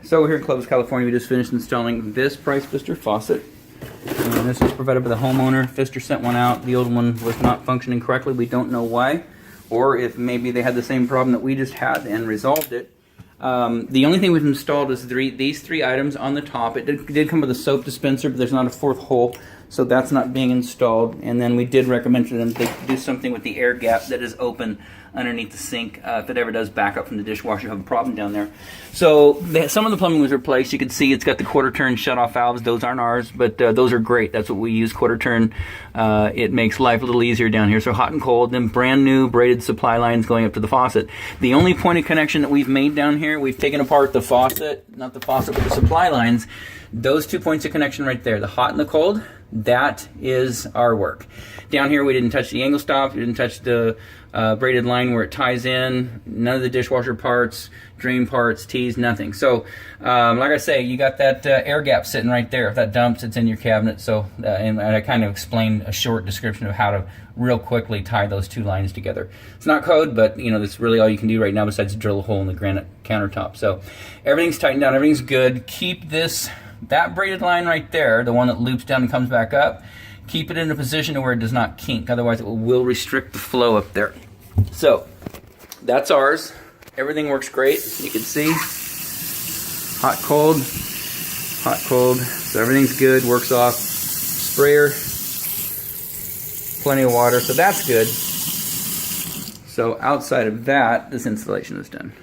So here in Clovis, California, we just finished installing this price fixture faucet. And this was provided by the homeowner. Fixture sent one out. The old one was not functioning correctly. We don't know why, or if maybe they had the same problem that we just had and resolved it. The only thing we've installed is these three items on the top. It did come with a soap dispenser, but there's not a fourth hole, so that's not being installed. And then we did recommend to them they do something with the air gap that is open underneath the sink. If it ever does back up from the dishwasher, you have a problem down there. So some of the plumbing was replaced. You can see it's got the quarter turn shutoff valves. Those aren't ours, but those are great. That's what we use, quarter turn. It makes life a little easier down here. So hot and cold, then brand new braided supply lines going up to the faucet. The only point of connection that we've made down here, we've taken apart the faucet, not the faucet, but the supply lines. Those 2 points of connection right there, the hot and the cold, that is our work. Down here we didn't touch the angle stop, we didn't touch the braided line where it ties in, none of the dishwasher parts, drain parts, tees, nothing. So like I say, you got that air gap sitting right there. If that dumps, it's in your cabinet. So and I kind of explained a short description of how to real quickly tie those two lines together. It's not code, but you know, that's really all you can do right now besides drill a hole in the granite countertop. So everything's tightened down, everything's good. Keep that braided line right there, the one that loops down and comes back up, keep it in a position where it does not kink, otherwise it will restrict the flow up there. So that's ours. Everything works great. You can see hot, cold, so everything's good, works off. Sprayer, plenty of water, so that's good. So outside of that, this installation is done.